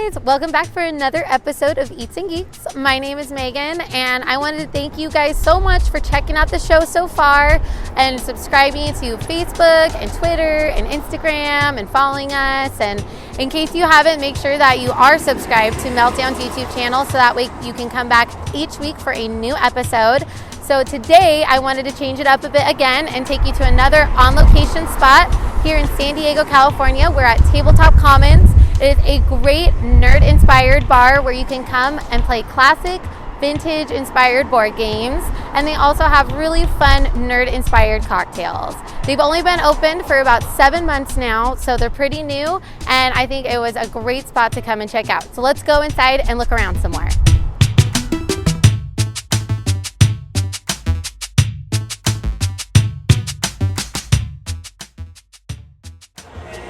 guys, welcome back for another episode of Eats and Geeks. My name is Megan, and I wanted to thank you guys so much for checking out the show so far and subscribing to Facebook and Twitter and Instagram and following us. And in case you haven't, make sure that you are subscribed to Meltdown's YouTube channel so that way you can come back each week for a new episode. So today I wanted to change it up a bit again and take you to another on-location spot here in San Diego, California. We're at Tabletop Commons. It is a great nerd-inspired bar where you can come and play classic, vintage-inspired board games. And they also have really fun nerd-inspired cocktails. They've only been open for about 7 months now, so they're pretty new. And I think it was a great spot to come and check out. So let's go inside and look around some more.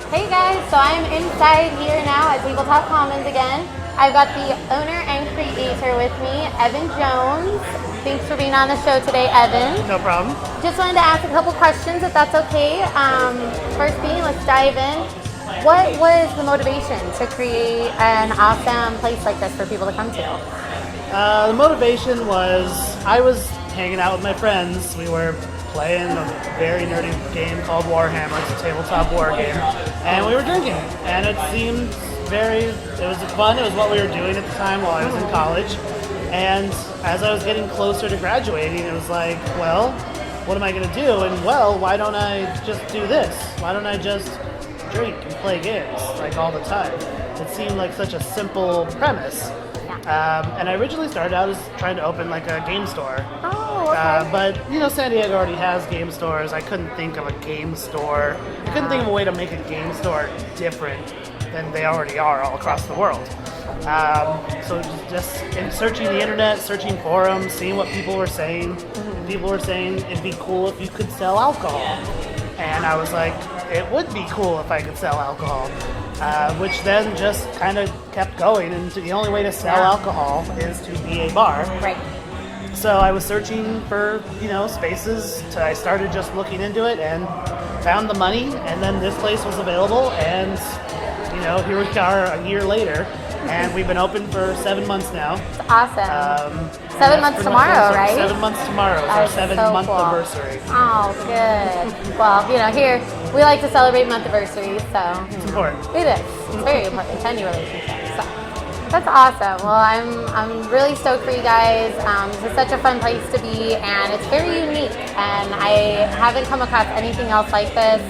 Hey guys, so I'm inside here now at Tabletop Commons again. I've got the owner and creator with me, Evan Jones. Thanks for being on the show today, Evan. No problem. Just wanted to ask a couple questions, if that's okay. First being, let's dive in. What was the motivation to create an awesome place like this for people to come to? The motivation was I was hanging out with my friends. We were playing a very nerdy game called Warhammer. It's a tabletop war game. And we were drinking. And it seemed it was fun. It was what we were doing at the time while I was in college. And as I was getting closer to graduating, it was like, well, what am I going to do? And well, why don't I just do this? Why don't I just drink and play games like all the time? It seemed like such a simple premise. And I originally started out as trying to open like a game store. Oh, okay. But, you know, San Diego already has game stores. I couldn't think of a game store. I couldn't think of a way to make a game store different than they already are all across the world. So just in searching the internet, searching forums, seeing what people were saying. People were saying it'd be cool if you could sell alcohol. And I was like, it would be cool if I could sell alcohol. Which then just kind of kept going, and the only way to sell alcohol is to be a bar. Right. So I was searching for, spaces. I started just looking into it and found the money, and then this place was available, and, here we are a year later, and we've been open for 7 months now. That's awesome. 7 months tomorrow, right? 7 months tomorrow is our 7-month anniversary. Oh, good. Well, here we like to celebrate month anniversaries, so It's important. it is. It's very important. 10 new relationships. So that's awesome. Well, I'm really stoked for you guys. This is such a fun place to be, and it's very unique. And I haven't come across anything else like this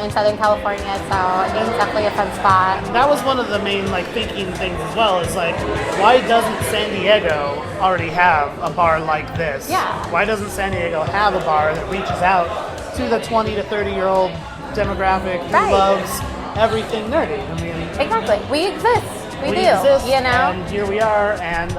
in Southern California, so I think it's definitely a fun spot. That was one of the main thinking things as well, is why doesn't San Diego already have a bar like this? Yeah. Why doesn't San Diego have a bar that reaches out to the 20 to 30-year-old demographic who loves everything nerdy? Exactly. We exist. We do. Exist, And here we are, and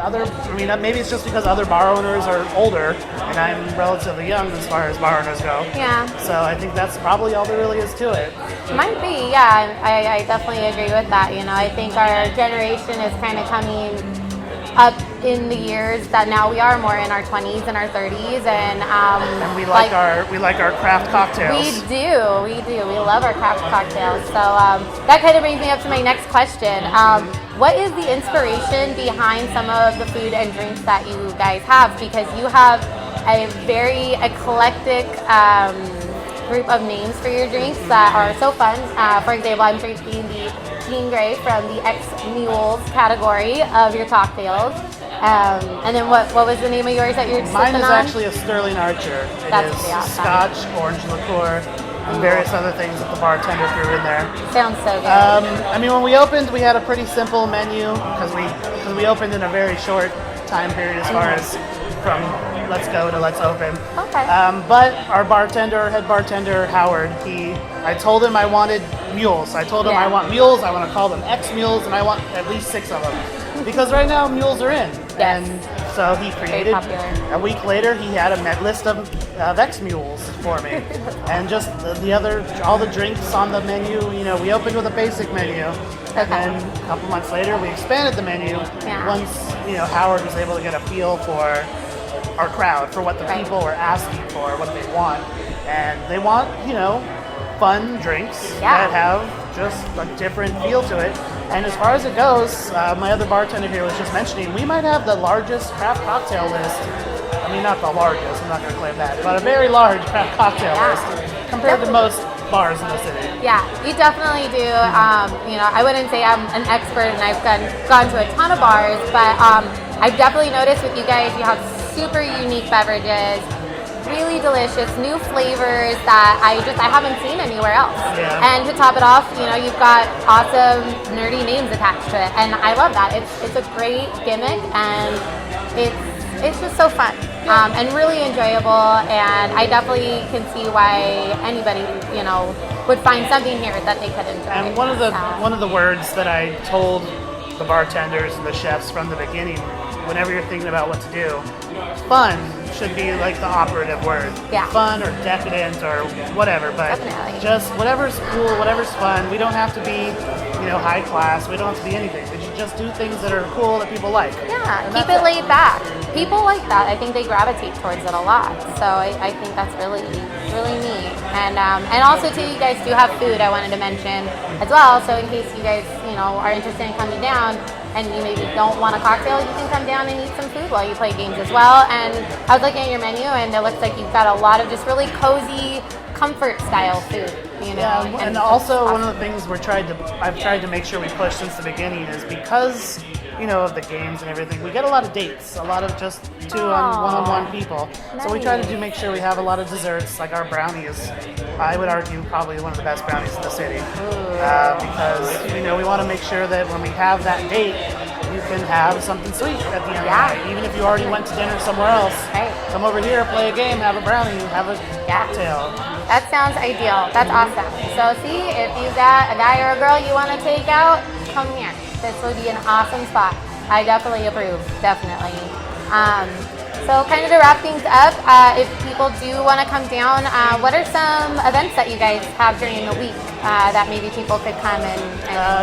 maybe it's just because other bar owners are older, and I'm relatively young as far as bar owners go. Yeah. So I think that's probably all there really is to it. Might be, yeah. I definitely agree with that. I think our generation is kind of coming up in the years that now we are more in our 20s and our 30s, and we like our craft cocktails. We do. We love our craft cocktails. So that kind of brings me up to my next question. What is the inspiration behind some of the food and drinks that you guys have? Because you have a very eclectic group of names for your drinks that are so fun. For example, I'm drinking the Teen Grey from the X-Mules category of your cocktails. And then what was the name of yours that you're sipping on? Mine is actually a Sterling Archer. It is Scotch, orange liqueur, and various other things that the bartender threw in there. Sounds so good. When we opened, we had a pretty simple menu because we opened in a very short time period as far as from let's go to let's open. Okay. But our head bartender, Howard, I told him I wanted mules. I told him I want mules, I want to call them X-Mules, and I want at least 6 of them. Because right now mules are in. Yes. And so he created, a week later, he had a list of X-Mules for me. And just all the drinks on the menu, we opened with a basic menu. Okay. And then a couple months later, we expanded the menu once, Howard was able to get a feel for our crowd, for what the people were asking for, what they want. And they want, fun drinks that have just a different feel to it. And as far as it goes, my other bartender here was just mentioning, we might have the largest craft cocktail list. I mean, not the largest, I'm not going to claim that, but a very large craft cocktail list compared to most bars in the city. Yeah, you definitely do. You know, I wouldn't say I'm an expert and I've gone to a ton of bars, but I've definitely noticed with you guys, you have super unique beverages, really delicious new flavors that I haven't seen anywhere else. Yeah. And to top it off, you know, you've got awesome nerdy names attached to it, and I love that. It's a great gimmick, and it's just so fun and really enjoyable. And I definitely can see why anybody, you know, would find something here that they could enjoy. And one of the words that I told the bartenders and the chefs from the beginning, whenever you're thinking about what to do, fun should be like the operative word. Yeah. Fun or decadent or whatever, but Definitely. just whatever's cool, whatever's fun. We don't have to be, you know, high class. We don't have to be anything. We should just do things that are cool that people like. Yeah, keep it laid back. People like that. I think they gravitate towards it a lot. So I think that's really, really neat. And also too, you guys do have food I wanted to mention as well. So in case you guys, you know, are interested in coming down and you maybe don't want a cocktail, you can come down and eat some food while you play games as well. And I was looking at your menu, and it looks like you've got a lot of just really cozy, comfort style food. You know, Yeah, and also one of the things I've tried to make sure we push since the beginning is because, you know, of the games and everything, we get a lot of dates, a lot of just one-on-one people. Nice. So we try to make sure we have a lot of desserts, like our brownies. I would argue probably one of the best brownies in the city, because, you know, we want to make sure that when we have that date, you can have something sweet at the end of the night. Even if you already went to dinner somewhere else, come over here, play a game, have a brownie, have a cocktail. That sounds ideal. That's awesome. So see, if you've got a guy or a girl you want to take out, come here. This would be an awesome spot. I definitely approve, definitely. So kind of to wrap things up, if people do want to come down, what are some events that you guys have during the week that maybe people could come and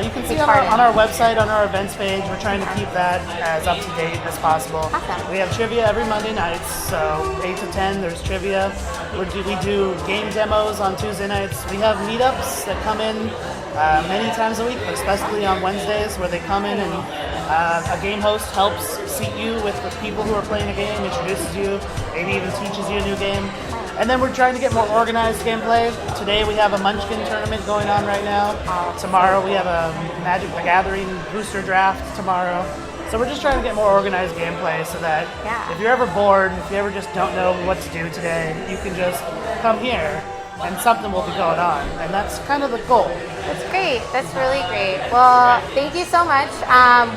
you can see take part on in? our website, on our events page, we're trying to keep that as up to date as possible. Awesome. We have trivia every Monday nights, so 8 to 10 there's trivia. We do game demos on Tuesday nights. We have meetups that come in many times a week, but especially on Wednesdays, where they come in and a game host helps seat you with the people who are playing a game, introduces you, maybe even teaches you a new game. And then we're trying to get more organized gameplay. Today we have a Munchkin tournament going on right now. Tomorrow we have a Magic the Gathering booster draft tomorrow. So we're just trying to get more organized gameplay so that if you're ever bored, if you ever just don't know what to do today, you can just come here and something will be going on. And that's kind of the goal. That's great. That's really great. Well, thank you so much.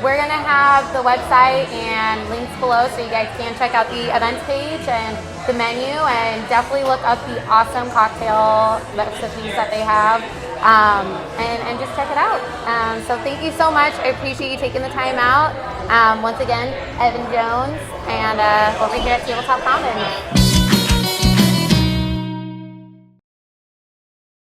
We're going to have the website and links below so you guys can check out the events page and the menu, and definitely look up the awesome cocktail recipes that they have, and just check it out. So thank you so much. I appreciate you taking the time out. Once again, Evan Jones, and over here at Tabletop Commons.